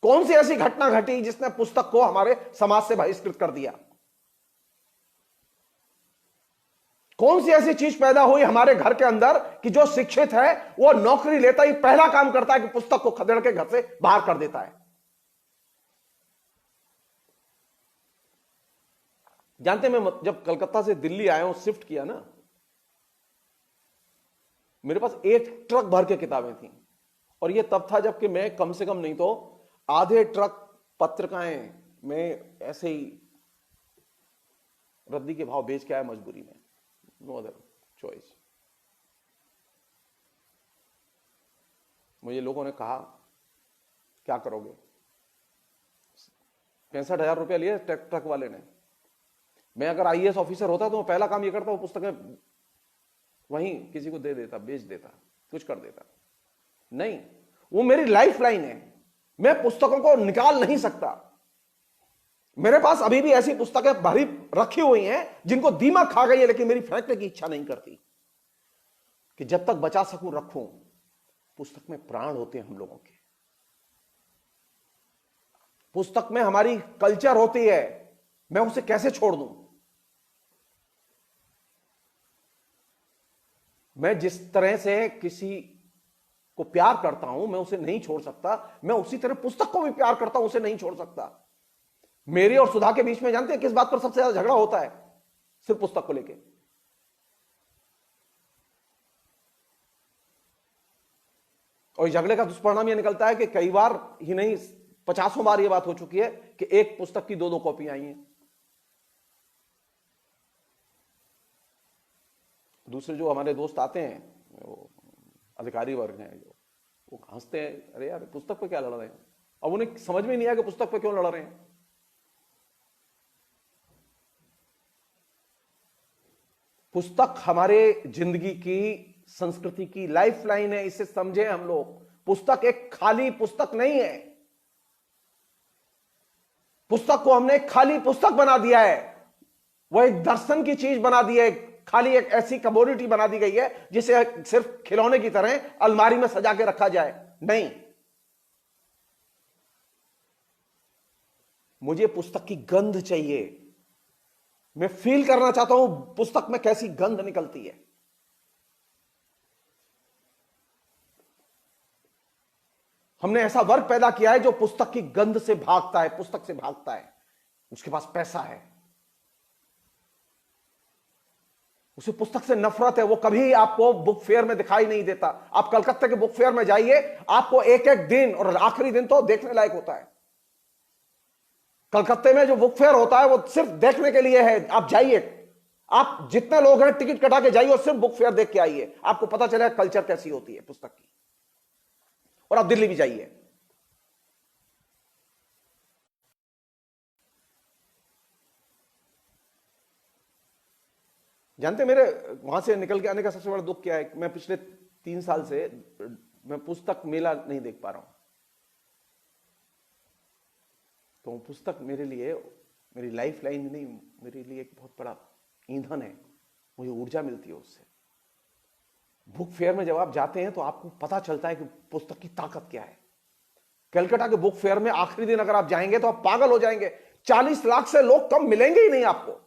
कौन सी ऐसी घटना घटी जिसने पुस्तक को हमारे समाज से बहिष्कृत कर दिया? कौन सी ऐसी चीज पैदा हुई हमारे घर के अंदर कि जो शिक्षित है वो नौकरी लेता ही पहला काम करता है कि पुस्तक को खदेड़ के घर से बाहर कर देता है? जानते, मैं जब कलकत्ता से दिल्ली आया हूं, शिफ्ट किया ना, मेरे पास एक ट्रक भर के किताबें थी। और यह तब था जबकि मैं कम से कम नहीं तो आधे ट्रक पत्रिकाएं में ऐसे ही रद्दी के भाव बेच के आया मजबूरी में, नो अदर चॉइस। मुझे लोगों ने कहा क्या करोगे? 65,000 रुपया लिए ट्रक वाले ने। मैं अगर आईएएस ऑफिसर होता तो मैं पहला काम ये करता, वो पुस्तकें वहीं किसी को दे देता, बेच देता, कुछ कर देता। नहीं, वो मेरी लाइफ लाइन है, मैं पुस्तकों को निकाल नहीं सकता। मेरे पास अभी भी ऐसी पुस्तकें भरी रखी हुई हैं जिनको दीमक खा गई है, लेकिन मेरी फेंकने की इच्छा नहीं करती कि जब तक बचा सकूं रखूं। पुस्तक में प्राण होते हैं हम लोगों के, पुस्तक में हमारी कल्चर होती है, मैं उसे कैसे छोड़ दूं? मैं जिस तरह से किसी को प्यार करता हूं मैं उसे नहीं छोड़ सकता, मैं उसी तरह पुस्तक को भी प्यार करता हूं, उसे नहीं छोड़ सकता। मेरी और सुधा के बीच में जानते हैं किस बात पर सबसे ज्यादा झगड़ा होता है? सिर्फ पुस्तक को लेके। और झगड़े का दुष्परिणाम यह निकलता है कि कई बार ही नहीं 50 बार यह बात हो चुकी है कि एक पुस्तक की दो कॉपी आई हैं। दूसरे जो हमारे दोस्त आते हैं, वो अधिकारी वर्ग हैं, जो वो हंसते हैं, अरे यार पुस्तक पे क्या लड़ रहे हैं? अब उन्हें समझ में नहीं आया कि पुस्तक पे क्यों लड़ रहे हैं। पुस्तक हमारे जिंदगी की, संस्कृति की लाइफ लाइन है, इसे समझे हम लोग। पुस्तक एक खाली पुस्तक नहीं है। पुस्तक को हमने खाली पुस्तक बना दिया है, वह एक दर्शन की चीज बना दी है, खाली एक ऐसी कमोडिटी बना दी गई है जिसे सिर्फ खिलौने की तरह अलमारी में सजा के रखा जाए। नहीं, मुझे पुस्तक की गंध चाहिए। मैं फील करना चाहता हूं पुस्तक में कैसी गंध निकलती है। हमने ऐसा वर्ग पैदा किया है जो पुस्तक की गंध से भागता है, पुस्तक से भागता है। उसके पास पैसा है, उसे पुस्तक से नफरत है, वो कभी आपको बुक फेयर में दिखाई नहीं देता। आप कलकत्ता के बुक फेयर में जाइए, आपको एक एक दिन, और आखिरी दिन तो देखने लायक होता है। कलकत्ते में जो बुक फेयर होता है वो सिर्फ देखने के लिए है। आप जाइए, आप जितने लोग हैं टिकट कटा के जाइए और सिर्फ बुक फेयर देख के आइए, आपको पता चलेगा कल्चर कैसी होती है पुस्तक की। और आप दिल्ली भी जाइए, जानते मेरे वहां से निकल के आने का सबसे बड़ा दुख क्या है? मैं पिछले 3 साल से मैं पुस्तक मेला नहीं देख पा रहा हूं। तो पुस्तक मेरे लिए, मेरी लाइफ लाइन नहीं, मेरे लिए एक बहुत बड़ा ईंधन है, मुझे ऊर्जा मिलती है उससे। बुक फेयर में जब आप जाते हैं तो आपको पता चलता है कि पुस्तक की ताकत क्या है। कलकत्ता के बुक फेयर में आखिरी दिन अगर आप जाएंगे तो आप पागल हो जाएंगे। 40 लाख से लोग कम मिलेंगे ही नहीं आपको।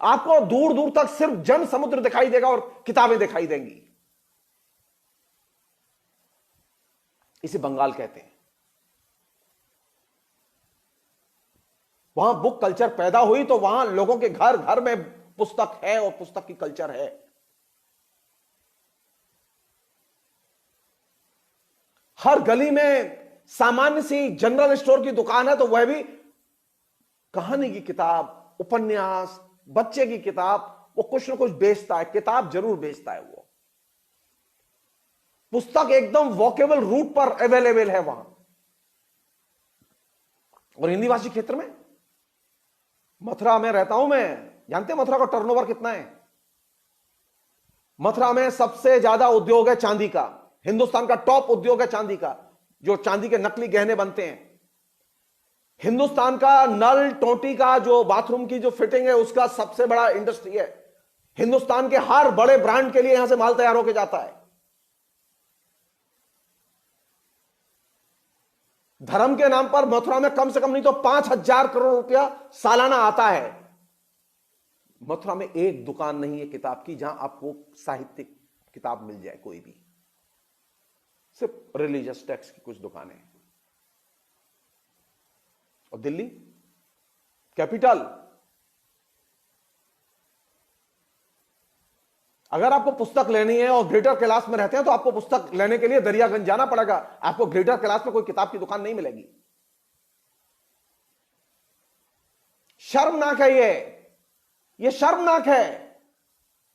आपको दूर दूर तक सिर्फ जन समुद्र दिखाई देगा और किताबें दिखाई देंगी। इसे बंगाल कहते हैं। वहां बुक कल्चर पैदा हुई तो वहां लोगों के घर घर में पुस्तक है और पुस्तक की कल्चर है। हर गली में सामान्य सी जनरल स्टोर की दुकान है तो वह भी कहानी की किताब, उपन्यास, बच्चे की किताब, वो कुछ ना कुछ बेचता है, किताब जरूर बेचता है। वो पुस्तक एकदम वॉकेबल रूट पर अवेलेबल है वहां। और हिंदी भाषी क्षेत्र में, मथुरा में रहता हूं मैं, जानते हैं मथुरा का टर्नओवर कितना है? मथुरा में सबसे ज्यादा उद्योग है चांदी का, हिंदुस्तान का टॉप उद्योग है चांदी का, जो चांदी के नकली गहने बनते हैं। हिंदुस्तान का नल टोटी का जो बाथरूम की जो फिटिंग है उसका सबसे बड़ा इंडस्ट्री है। हिंदुस्तान के हर बड़े ब्रांड के लिए यहां से माल तैयार होकर जाता है। धर्म के नाम पर मथुरा में कम से कम नहीं तो 5,000 करोड़ रुपया सालाना आता है। मथुरा में एक दुकान नहीं है किताब की जहां आपको साहित्यिक किताब मिल जाए कोई भी, सिर्फ रिलीजियस टेक्स्ट की कुछ दुकानें। और दिल्ली कैपिटल, अगर आपको पुस्तक लेनी है और ग्रेटर कैलाश में रहते हैं तो आपको पुस्तक लेने के लिए दरियागंज जाना पड़ेगा। आपको ग्रेटर कैलाश में कोई किताब की दुकान नहीं मिलेगी। शर्मनाक है ये शर्मनाक है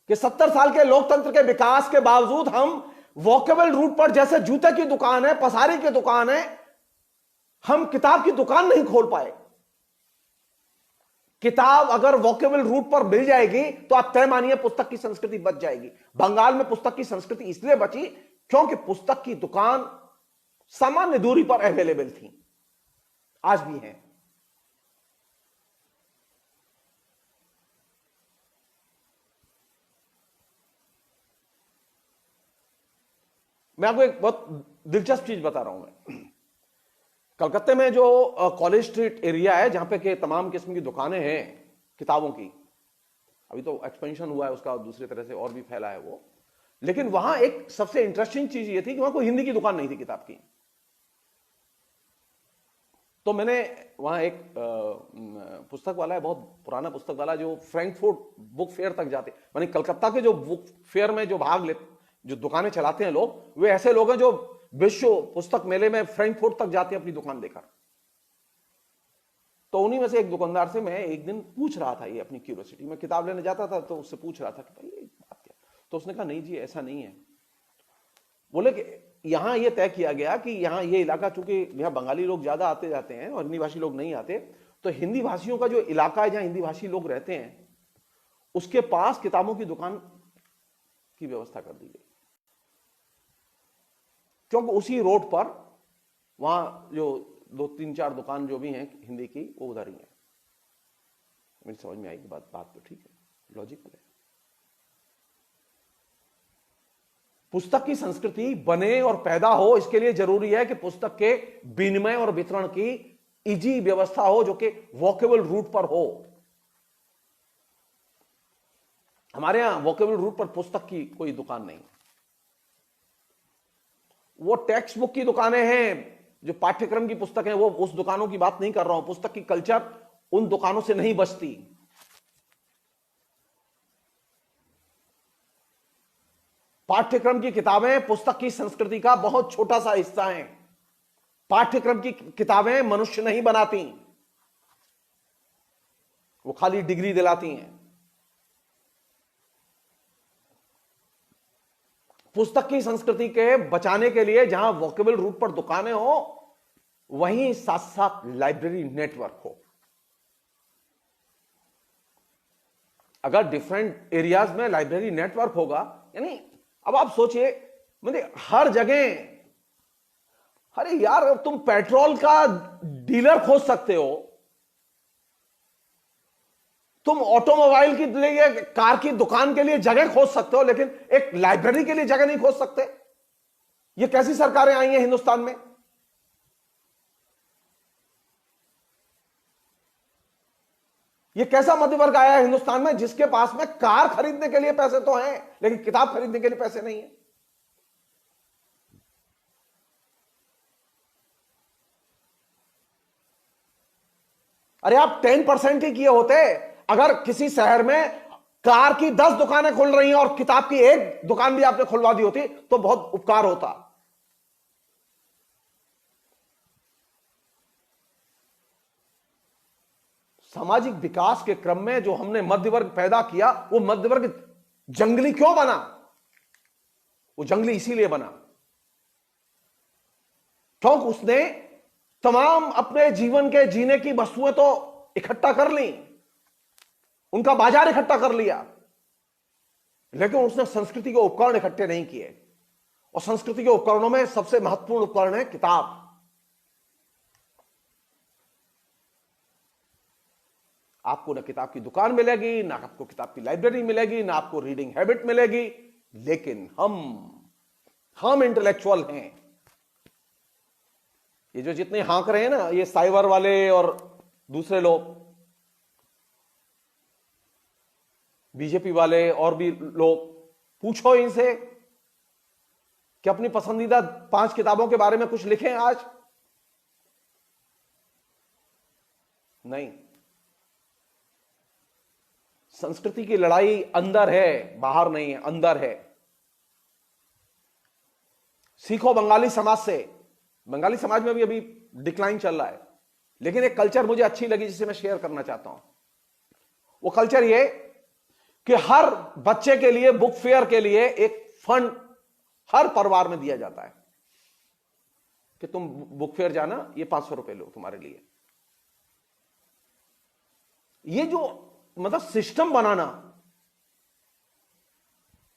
कि 70 साल के लोकतंत्र के विकास के बावजूद हम वॉकेबल रूट पर, जैसे जूते की दुकान है, पसारी की दुकान है, हम किताब की दुकान नहीं खोल पाए। किताब अगर वॉकेबल रूट पर मिल जाएगी तो आप तय मानिए पुस्तक की संस्कृति बच जाएगी। बंगाल में पुस्तक की संस्कृति इसलिए बची क्योंकि पुस्तक की दुकान सामान्य दूरी पर अवेलेबल थी, आज भी है। मैं आपको एक बहुत दिलचस्प चीज बता रहा हूं। मैं कलकत्ते में जो कॉलेज स्ट्रीट एरिया है जहां पे के तमाम किस्म की दुकानें हैं किताबों की, अभी तो एक्सपेंशन हुआ है उसका, दूसरी तरह से और भी फैला है वो, लेकिन वहां एक सबसे इंटरेस्टिंग चीज ये थी कि वहां कोई हिंदी की दुकान नहीं थी किताब की। तो मैंने वहां एक पुस्तक वाला है, बहुत पुराना पुस्तक वाला, जो फ्रैंकफर्ट बुक फेयर तक जाते, मानी कलकत्ता के जो बुक फेयर में जो भाग लेते, जो दुकानें चलाते हैं लोग, वे ऐसे लोग हैं जो विश्व पुस्तक मेले में फ्रैंकफर्ट तक जाते हैं अपनी दुकान लेकर। तो उन्हीं में से एक दुकानदार से मैं एक दिन पूछ रहा था, ये अपनी क्यूरियोसिटी, मैं किताब लेने जाता था तो उससे पूछ रहा था कि भाई ये बात क्या। तो उसने कहा नहीं जी ऐसा नहीं है। बोले कि यहां ये तय किया गया कि यहां ये इलाका, चूंकि यहां बंगाली लोग ज्यादा आते जाते हैं और हिंदी भाषी लोग नहीं आते, तो हिंदी भाषियों का जो इलाका है जहां हिंदी भाषी लोग रहते हैं उसके पास किताबों की दुकान की व्यवस्था कर दी गई, क्योंकि उसी रोड पर वहां जो 2-3-4 दुकान जो भी हैं हिंदी की वो उधर ही है। मेरी समझ में आई कि बात तो ठीक है, लॉजिकल है। पुस्तक की संस्कृति बने और पैदा हो, इसके लिए जरूरी है कि पुस्तक के विनिमय और वितरण की इजी व्यवस्था हो जो कि वॉकेबल रूट पर हो। हमारे यहां वॉकेबल रूट पर पुस्तक की कोई दुकान नहीं। वो टेक्स्ट बुक की दुकानें हैं, जो पाठ्यक्रम की पुस्तक है, वो उस दुकानों की बात नहीं कर रहा हूं। पुस्तक की कल्चर उन दुकानों से नहीं बचती। पाठ्यक्रम की किताबें पुस्तक की संस्कृति का बहुत छोटा सा हिस्सा हैं। पाठ्यक्रम की किताबें मनुष्य नहीं बनाती, वो खाली डिग्री दिलाती हैं। पुस्तक की संस्कृति के बचाने के लिए जहां वॉकेबल रूट पर दुकानें हो, वहीं साथ साथ लाइब्रेरी नेटवर्क हो। अगर डिफरेंट एरियाज में लाइब्रेरी नेटवर्क होगा, यानी अब आप सोचिए, मतलब हर जगह, अरे यार तुम पेट्रोल का डीलर खोज सकते हो, तुम ऑटोमोबाइल की लिए कार की दुकान के लिए जगह खोज सकते हो, लेकिन एक लाइब्रेरी के लिए जगह नहीं खोज सकते। ये कैसी सरकारें आई हैं हिंदुस्तान में? ये कैसा मध्य वर्ग आया है हिंदुस्तान में जिसके पास में कार खरीदने के लिए पैसे तो हैं लेकिन किताब खरीदने के लिए पैसे नहीं है? अरे आप 10% ही किए होते। अगर किसी शहर में कार की 10 दुकानें खुल रही हैं और किताब की एक दुकान भी आपने खुलवा दी होती तो बहुत उपकार होता। सामाजिक विकास के क्रम में जो हमने मध्य वर्ग पैदा किया, वो मध्य वर्ग जंगली क्यों बना? वो जंगली इसीलिए बना क्योंकि उसने तमाम अपने जीवन के जीने की वस्तुएं तो इकट्ठा कर ली, उनका बाजार इकट्ठा कर लिया, लेकिन उसने संस्कृति के उपकरण इकट्ठे नहीं किए। और संस्कृति के उपकरणों में सबसे महत्वपूर्ण उपकरण है किताब। आपको ना किताब की दुकान मिलेगी, ना आपको किताब की लाइब्रेरी मिलेगी, ना आपको रीडिंग हैबिट मिलेगी, लेकिन हम इंटेलेक्चुअल हैं। ये जो जितने हाँक रहे हैं ना, ये साइबर वाले और दूसरे लोग, बीजेपी वाले और भी लोग, पूछो इनसे कि अपनी पसंदीदा 5 किताबों के बारे में कुछ लिखें आज। नहीं। संस्कृति की लड़ाई अंदर है, बाहर नहीं है, अंदर है। सीखो बंगाली समाज से। बंगाली समाज में भी अभी डिक्लाइन चल रहा है, लेकिन एक कल्चर मुझे अच्छी लगी जिसे मैं शेयर करना चाहता हूं। वो कल्चर ये कि हर बच्चे के लिए बुक फेयर के लिए एक फंड हर परिवार में दिया जाता है कि तुम बुक फेयर जाना, ये 500 रुपए लो तुम्हारे लिए। ये जो मतलब सिस्टम बनाना,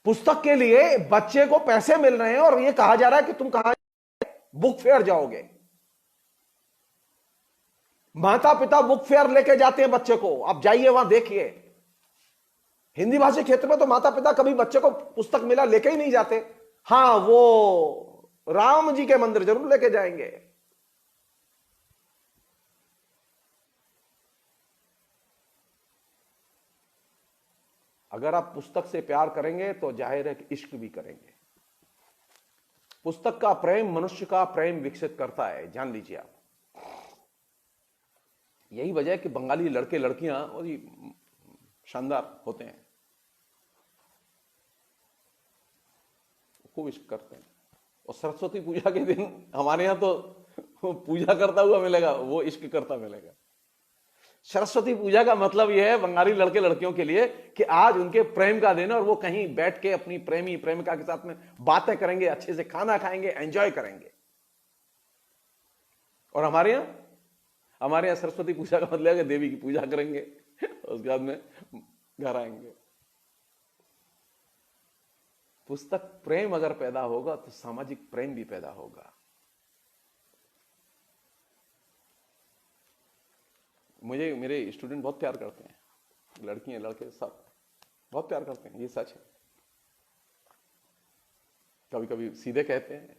पुस्तक के लिए बच्चे को पैसे मिल रहे हैं और ये कहा जा रहा है कि तुम कहां बुक फेयर जाओगे। माता पिता बुक फेयर लेके जाते हैं बच्चे को, आप जाइए वहां देखिए। हिंदी भाषी क्षेत्र में तो माता पिता कभी बच्चे को पुस्तक मिला लेके ही नहीं जाते। हां, वो राम जी के मंदिर जरूर लेके जाएंगे। अगर आप पुस्तक से प्यार करेंगे तो जाहिर है कि इश्क भी करेंगे। पुस्तक का प्रेम मनुष्य का प्रेम विकसित करता है, जान लीजिए आप। यही वजह है कि बंगाली लड़के लड़कियां और शानदार होते हैं, खूब इश्क करते हैं। और सरस्वती पूजा के दिन हमारे यहां तो पूजा करता हुआ मिलेगा, वो इश्क करता मिलेगा। सरस्वती पूजा का मतलब यह है बंगाली लड़के लड़कियों के लिए कि आज उनके प्रेम का दिन है और वो कहीं बैठ के अपनी प्रेमी प्रेमिका के साथ में बातें करेंगे, अच्छे से खाना खाएंगे, एंजॉय करेंगे। और हमारे यहां सरस्वती पूजा का मतलब है कि देवी की पूजा करेंगे, उसके बाद में घर आएंगे। पुस्तक प्रेम अगर पैदा होगा तो सामाजिक प्रेम भी पैदा होगा। मुझे मेरे स्टूडेंट बहुत प्यार करते हैं, लड़कियां लड़के सब बहुत प्यार करते हैं, ये सच है। कभी कभी सीधे कहते हैं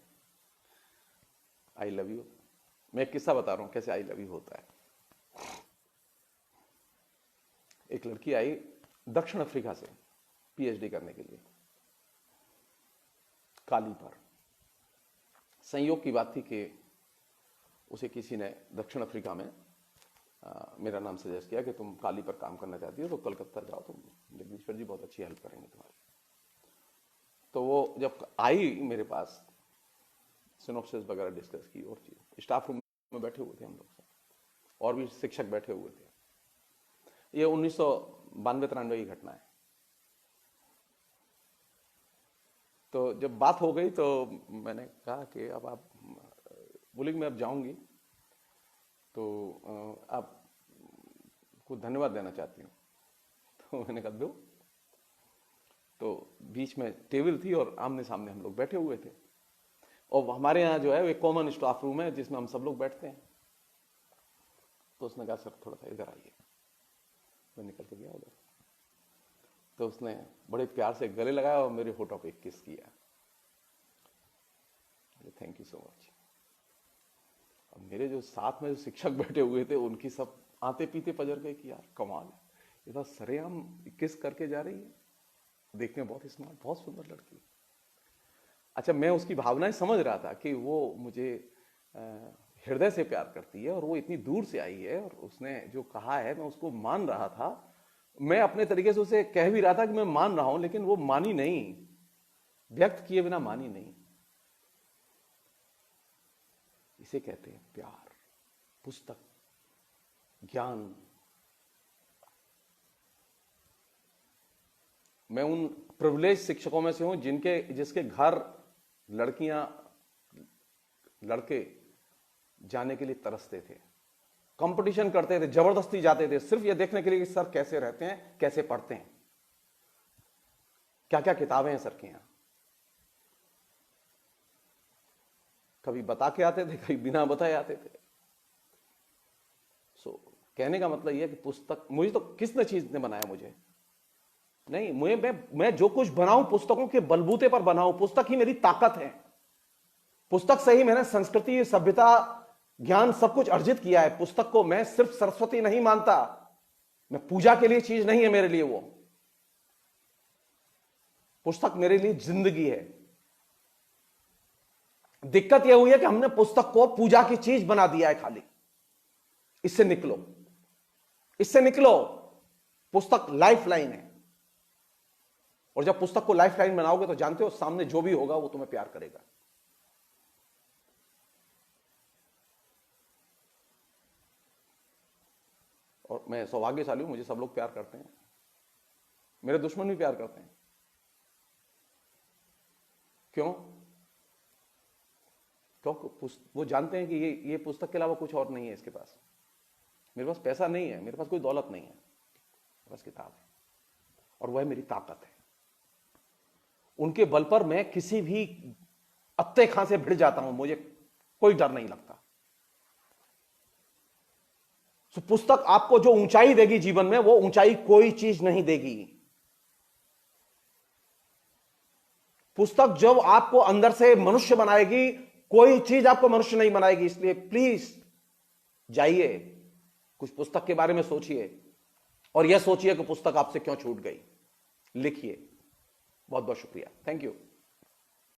आई लव यू। मैं एक किस्सा बता रहा हूं कैसे आई लव यू होता है। एक लड़की आई दक्षिण अफ्रीका से पीएचडी करने के लिए, काली पर। संयोग की बात थी कि उसे किसी ने दक्षिण अफ्रीका में मेरा नाम सजेस्ट किया कि तुम काली पर काम करना चाहती हो तो कलकत्ता जाओ, तुम जगदीश्वर जी बहुत अच्छी हेल्प करेंगे तुम्हारी। तो वो जब आई मेरे पास, सिनॉप्सिस वगैरह डिस्कस की और चीज, स्टाफ रूम में बैठे हुए थे हम लोग, और भी शिक्षक बैठे हुए थे। ये 1992-93 की घटना है। तो जब बात हो गई तो मैंने कहा कि अब आप, बोले कि मैं अब जाऊंगी तो आपको धन्यवाद देना चाहती हूँ। तो मैंने कहा दो। तो बीच में टेबल थी और आमने सामने हम लोग बैठे हुए थे, और हमारे यहाँ जो है एक कॉमन स्टाफ रूम है जिसमें हम सब लोग बैठते हैं। तो उसने कहा सर थोड़ा सा इधर आइए। मैं निकल के गया उधर, तो उसने बड़े प्यार से गले लगाया और मेरे होठों पे किस किया। Thank you so much. अब मेरे जो साथ में जो शिक्षक बैठे हुए थे उनकी सब आते पीते पजर गए कि यार कमाल है, ये तो सरेआम किस करके जा रही है, देखने में बहुत स्मार्ट, बहुत सुंदर लड़की। अच्छा, मैं उसकी भावनाएं समझ रहा था कि वो मुझे हृदय से प्यार करती है और वो इतनी दूर से आई है, और उसने जो कहा है मैं उसको मान रहा था। मैं अपने तरीके से उसे कह भी रहा था कि मैं मान रहा हूं, लेकिन वो मानी नहीं, व्यक्त किए बिना मानी नहीं। इसे कहते हैं प्यार। पुस्तक, ज्ञान, मैं उन प्रिविलेज शिक्षकों में से हूं जिसके घर लड़कियां लड़के जाने के लिए तरसते थे, कंपटीशन करते थे, जबरदस्ती जाते थे सिर्फ ये देखने के लिए कि सर कैसे रहते हैं, कैसे पढ़ते हैं, क्या क्या किताबें हैं सर के यहां। कभी बता के आते थे, कभी बिना बताए आते थे। कहने का मतलब यह कि पुस्तक, मुझे तो किसने चीज ने बनाया, मुझे नहीं, मैं जो कुछ बनाऊं पुस्तकों के बलबूते पर बनाऊं। पुस्तक ही मेरी ताकत है, पुस्तक से ही मैंने संस्कृति, सभ्यता, ज्ञान सब कुछ अर्जित किया है। पुस्तक को मैं सिर्फ सरस्वती नहीं मानता, मैं पूजा के लिए चीज नहीं है मेरे लिए वो। पुस्तक मेरे लिए जिंदगी है। दिक्कत यह हुई है कि हमने पुस्तक को पूजा की चीज बना दिया है खाली। इससे निकलो, इससे निकलो। पुस्तक लाइफ लाइन है, और जब पुस्तक को लाइफ लाइन बनाओगे तो जानते हो सामने जो भी होगा वो तुम्हें प्यार करेगा। और मैं सौभाग्यशाली हूं, मुझे सब लोग प्यार करते हैं, मेरे दुश्मन भी प्यार करते हैं। क्यों? क्योंकि वो जानते हैं कि ये पुस्तक के अलावा कुछ और नहीं है इसके पास। मेरे पास पैसा नहीं है, मेरे पास कोई दौलत नहीं है, मेरे पास किताब है, और वह मेरी ताकत है। उनके बल पर मैं किसी भी अत्ते खां से भिड़ जाता हूं, मुझे कोई डर नहीं लगता। तो पुस्तक आपको जो ऊंचाई देगी जीवन में, वो ऊंचाई कोई चीज नहीं देगी। पुस्तक जब आपको अंदर से मनुष्य बनाएगी, कोई चीज आपको मनुष्य नहीं बनाएगी। इसलिए प्लीज जाइए, कुछ पुस्तक के बारे में सोचिए, और यह सोचिए कि पुस्तक आपसे क्यों छूट गई। लिखिए। बहुत बहुत शुक्रिया, थैंक यू।